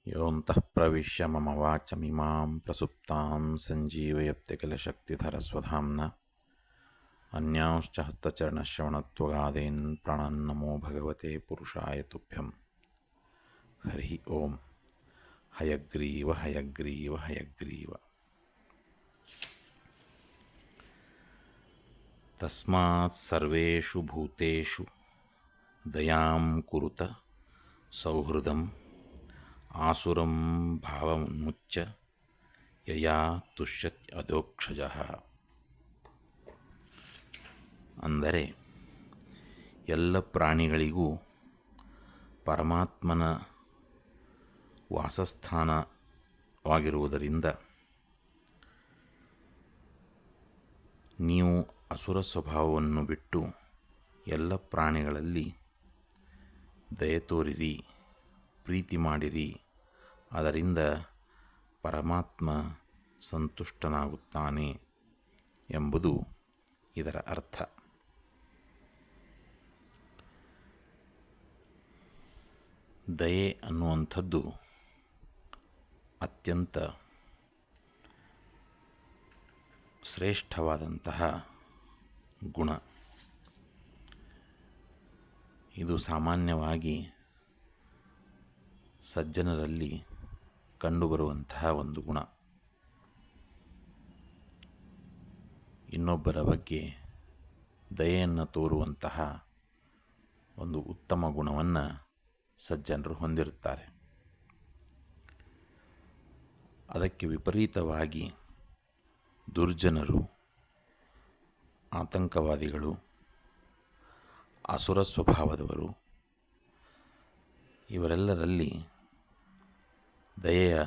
ಯೋऽन्तಃ ಪ್ರವಿಶ್ಯ ಮಮ ವಾಚಮಿಮಾಂ ಪ್ರಸುಪ್ತಾಂ ಸಂಜೀವಯತ್ಯಖಿಲಶಕ್ತಿಧರಸ್ವಧಾಮ್ನಃ ಅನ್ಯಾಂಶ್ಚ ಹಸ್ತಚರಣಶ್ರವಣತ್ವಗಾದೀನ್ ಪ್ರಾಣಾನ್ನಮೋ ಭಗವತೆ ಪುರುಷಾಯ ತುಭ್ಯಂ. ಹರಿ ಓಂ. ಹಯಗ್ರೀವ ಹಯಗ್ರೀವ ಹಯಗ್ರೀವ. ತಸ್ಮಾತ್ ಸರ್ವೇಷು ಭೂತೇಷು ದಯಾಂ ಕುರುತ ಸೌಹೃದಂ ಆಸುರಂ ಭಾವಮುಚ್ಚ ಯಯಾ ತುಷ್ಯತ್ ಅಧೋಕ್ಷಜಃ. ಅಂದರೆ ಎಲ್ಲ ಪ್ರಾಣಿಗಳಿಗೂ ಪರಮಾತ್ಮನ ವಾಸಸ್ಥಾನವಾಗಿರುವುದರಿಂದ ನೀವು ಅಸುರ ಸ್ವಭಾವವನ್ನು ಬಿಟ್ಟು ಎಲ್ಲ ಪ್ರಾಣಿಗಳಲ್ಲಿ ದಯೆ ತೋರಿರಿ, ಪ್ರೀತಿ ಮಾಡಿರಿ. ಅದರಿಂದ ಪರಮಾತ್ಮ ಸಂತುಷ್ಟನಾಗುತ್ತಾನೆ ಎಂಬುದು ಇದರ ಅರ್ಥ. ದಯೆ ಅನ್ನುವಂಥದ್ದು ಅತ್ಯಂತ ಶ್ರೇಷ್ಠವಾದಂತಹ ಗುಣ. ಇದು ಸಾಮಾನ್ಯವಾಗಿ ಸಜ್ಜನರಲ್ಲಿ ಕಂಡುಬರುವಂತಹ ಒಂದು ಗುಣ. ಇನ್ನೊಬ್ಬರ ಬಗ್ಗೆ ದಯೆಯನ್ನು ತೋರುವಂತಹ ಒಂದು ಉತ್ತಮ ಗುಣವನ್ನು ಸಜ್ಜನರು ಹೊಂದಿರುತ್ತಾರೆ. ಅದಕ್ಕೆ ವಿಪರೀತವಾಗಿ ದುರ್ಜನರು, ಆತಂಕವಾದಿಗಳು, ಅಸುರ ಸ್ವಭಾವದವರು, ಇವರೆಲ್ಲರಲ್ಲಿ ದಯೆಯ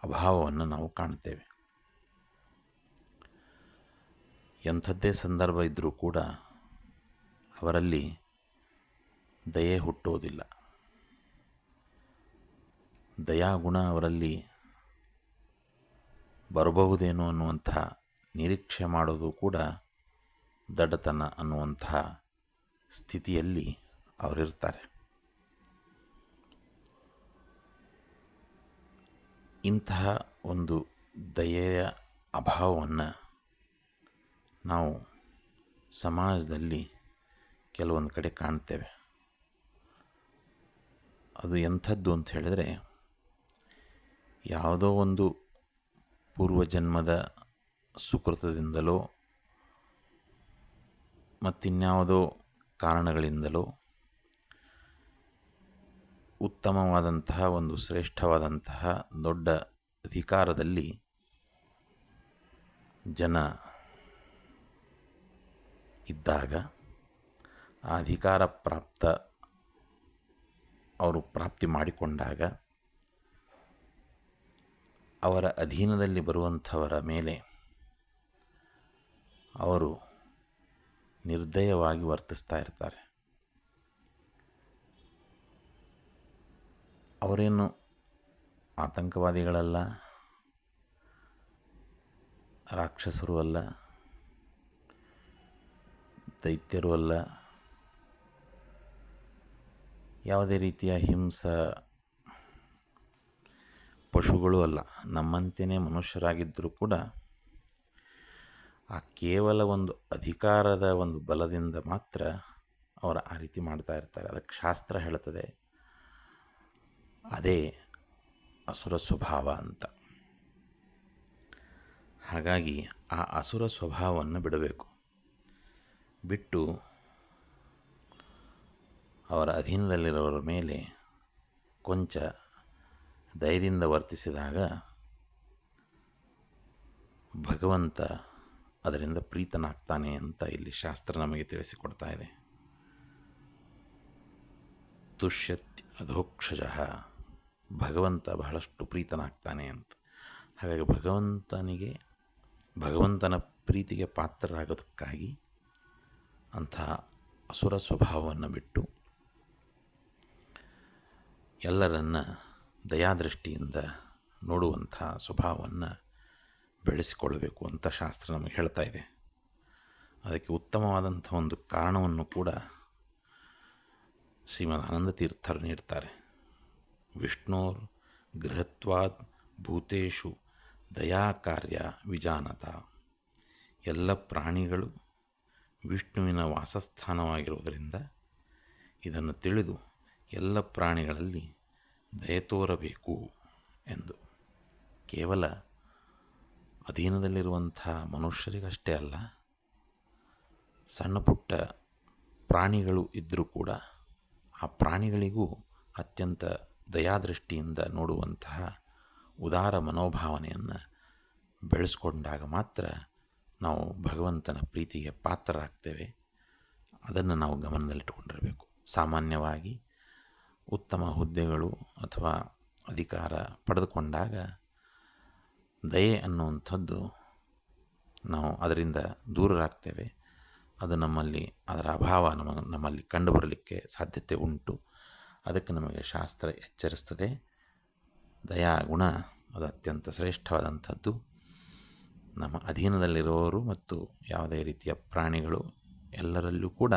ಅಭಾವವನ್ನು ನಾವು ಕಾಣುತ್ತೇವೆ. ಎಂಥದ್ದೇ ಸಂದರ್ಭ ಇದ್ದರೂ ಕೂಡ ಅವರಲ್ಲಿ ದಯೆ ಹುಟ್ಟೋದಿಲ್ಲ. ದಯಾಗುಣ ಅವರಲ್ಲಿ ಬರಬಹುದೇನೋ ಅನ್ನುವಂತಹ ನಿರೀಕ್ಷೆ ಮಾಡೋದು ಕೂಡ ದಡ್ಡತನ ಅನ್ನುವಂತಹ ಸ್ಥಿತಿಯಲ್ಲಿ ಅವರಿರ್ತಾರೆ. ಇಂತಹ ಒಂದು ದಯೆಯ ಅಭಾವವನ್ನು ನಾವು ಸಮಾಜದಲ್ಲಿ ಕೆಲವೊಂದು ಕಡೆ ಕಾಣ್ತೇವೆ. ಅದು ಎಂಥದ್ದು ಅಂತ ಹೇಳಿದರೆ, ಯಾವುದೋ ಒಂದು ಪೂರ್ವಜನ್ಮದ ಸುಕೃತದಿಂದಲೋ ಮತ್ತಿನ್ಯಾವುದೋ ಕಾರಣಗಳಿಂದಲೋ ಉತ್ತಮವಾದಂತಹ ಒಂದು ಶ್ರೇಷ್ಠವಾದಂತಹ ದೊಡ್ಡ ಅಧಿಕಾರದಲ್ಲಿ ಜನ ಇದ್ದಾಗ, ಆ ಅಧಿಕಾರ ಅವರು ಪ್ರಾಪ್ತಿ ಮಾಡಿಕೊಂಡಾಗ ಅವರ ಅಧೀನದಲ್ಲಿ ಬರುವಂಥವರ ಮೇಲೆ ಅವರು ನಿರ್ದಯವಾಗಿ ವರ್ತಿಸ್ತಾ ಇರ್ತಾರೆ. ಅವರೇನು ಆತಂಕವಾದಿಗಳಲ್ಲ, ರಾಕ್ಷಸರು ಅಲ್ಲ, ದೈತ್ಯರು ಅಲ್ಲ, ಯಾವುದೇ ರೀತಿಯ ಪಶುಗಳು ಅಲ್ಲ. ನಮ್ಮಂತೆಯೇ ಮನುಷ್ಯರಾಗಿದ್ದರೂ ಕೂಡ ಆ ಕೇವಲ ಒಂದು ಅಧಿಕಾರದ ಒಂದು ಬಲದಿಂದ ಮಾತ್ರ ಅವರು ಆ ರೀತಿ ಮಾಡ್ತಾ ಇರ್ತಾರೆ. ಅದಕ್ಕೆ ಶಾಸ್ತ್ರ ಹೇಳ್ತದೆ, ಅದೇ ಅಸುರ ಸ್ವಭಾವ ಅಂತ. ಹಾಗಾಗಿ ಆ ಅಸುರ ಸ್ವಭಾವವನ್ನು ಬಿಡಬೇಕು. ಬಿಟ್ಟು ಅವರ ಅಧೀನದಲ್ಲಿರೋರ ಮೇಲೆ ಕೊಂಚ ಧೈರ್ಯದಿಂದ ವರ್ತಿಸಿದಾಗ ಭಗವಂತ ಅದರಿಂದ ಪ್ರೀತನಾಗ್ತಾನೆ ಅಂತ ಇಲ್ಲಿ ಶಾಸ್ತ್ರ ನಮಗೆ ತಿಳಿಸಿಕೊಡ್ತಾ ಇದೆ. ತುಷ್ಯತ್ ಅಧೋಕ್ಷಜಃ, ಭಗವಂತ ಬಹಳಷ್ಟು ಪ್ರೀತನಾಗ್ತಾನೆ ಅಂತ. ಹಾಗಾಗಿ ಭಗವಂತನ ಪ್ರೀತಿಗೆ ಪಾತ್ರರಾಗೋದಕ್ಕಾಗಿ ಅಂತಹ ಅಸುರ ಸ್ವಭಾವವನ್ನು ಬಿಟ್ಟು ಎಲ್ಲರನ್ನ ದಯಾದೃಷ್ಟಿಯಿಂದ ನೋಡುವಂಥ ಸ್ವಭಾವವನ್ನು ಬೆಳೆಸಿಕೊಳ್ಳಬೇಕು ಅಂತ ಶಾಸ್ತ್ರ ನಮಗೆ ಹೇಳ್ತಾ ಇದೆ. ಅದಕ್ಕೆ ಉತ್ತಮವಾದಂಥ ಒಂದು ಕಾರಣವನ್ನು ಕೂಡ ಶ್ರೀಮದ್ ಆನಂದ ತೀರ್ಥರು ನೀಡ್ತಾರೆ. ವಿಷ್ಣೋರ್ ಗೃಹತ್ವಾದ್ ಭೂತೇಷು ದಯಾ ಕಾರ್ಯ ವಿಜಾನತ. ಎಲ್ಲ ಪ್ರಾಣಿಗಳು ವಿಷ್ಣುವಿನ ವಾಸಸ್ಥಾನವಾಗಿರುವುದರಿಂದ ಇದನ್ನು ತಿಳಿದು ಎಲ್ಲ ಪ್ರಾಣಿಗಳಲ್ಲಿ ದಯೆ ತೋರಬೇಕು ಎಂದು. ಕೇವಲ ಅಧೀನದಲ್ಲಿರುವಂಥ ಮನುಷ್ಯರಿಗಷ್ಟೇ ಅಲ್ಲ, ಸಣ್ಣ ಪುಟ್ಟ ಪ್ರಾಣಿಗಳು ಇದ್ದರೂ ಕೂಡ ಆ ಪ್ರಾಣಿಗಳಿಗೂ ಅತ್ಯಂತ ದಯಾದೃಷ್ಟಿಯಿಂದ ನೋಡುವಂತಹ ಉದಾರ ಮನೋಭಾವನೆಯನ್ನು ಬೆಳೆಸ್ಕೊಂಡಾಗ ಮಾತ್ರ ನಾವು ಭಗವಂತನ ಪ್ರೀತಿಗೆ ಪಾತ್ರರಾಗ್ತೇವೆ. ಅದನ್ನು ನಾವು ಗಮನದಲ್ಲಿಟ್ಟುಕೊಂಡಿರಬೇಕು. ಸಾಮಾನ್ಯವಾಗಿ ಉತ್ತಮ ಹುದ್ದೆಗಳು ಅಥವಾ ಅಧಿಕಾರ ಪಡೆದುಕೊಂಡಾಗ ದಯೆ ಅನ್ನುವಂಥದ್ದು ನಾವು ಅದರಿಂದ ದೂರರಾಗ್ತೇವೆ. ಅದು ನಮ್ಮಲ್ಲಿ ಅದರ ಅಭಾವ ನಮ್ಮಲ್ಲಿ ಕಂಡುಬರಲಿಕ್ಕೆ ಸಾಧ್ಯತೆ ಉಂಟು. ಅದಕ್ಕೆ ನಮಗೆ ಶಾಸ್ತ್ರ ಎಚ್ಚರಿಸ್ತದೆ. ದಯಾ ಗುಣ ಅದು ಅತ್ಯಂತ ಶ್ರೇಷ್ಠವಾದಂಥದ್ದು. ನಮ್ಮ ಅಧೀನದಲ್ಲಿರುವವರು ಮತ್ತು ಯಾವುದೇ ರೀತಿಯ ಪ್ರಾಣಿಗಳು ಎಲ್ಲರಲ್ಲೂ ಕೂಡ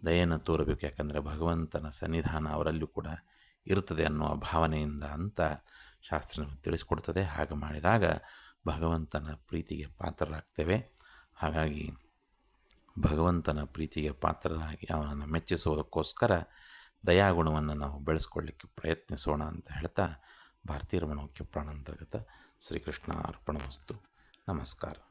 ದಯೆಯನ್ನು ತೋರಬೇಕು. ಯಾಕಂದರೆ ಭಗವಂತನ ಸನ್ನಿಧಾನ ಅವರಲ್ಲೂ ಕೂಡ ಇರುತ್ತದೆ ಅನ್ನುವ ಭಾವನೆಯಿಂದ ಅಂತ ಶಾಸ್ತ್ರ ನಮಗೆ ತಿಳಿಸ್ಕೊಡ್ತದೆ. ಹಾಗೆ ಮಾಡಿದಾಗ ಭಗವಂತನ ಪ್ರೀತಿಗೆ ಪಾತ್ರರಾಗ್ತೇವೆ. ಹಾಗಾಗಿ ಭಗವಂತನ ಪ್ರೀತಿಗೆ ಪಾತ್ರರಾಗಿ ಅವನನ್ನು ಮೆಚ್ಚಿಸುವುದಕ್ಕೋಸ್ಕರ ದಯಾಗುಣವನ್ನು ನಾವು ಬೆಳೆಸ್ಕೊಳ್ಳಿಕ್ಕೆ ಪ್ರಯತ್ನಿಸೋಣ ಅಂತ ಹೇಳ್ತಾ, ಭಾರತೀಯ ರಮಣೋಕ್ಯ ಪ್ರಾಣಾಂತರ್ಗತ ಶ್ರೀಕೃಷ್ಣ ಅರ್ಪಣಮಸ್ತು. ನಮಸ್ಕಾರ.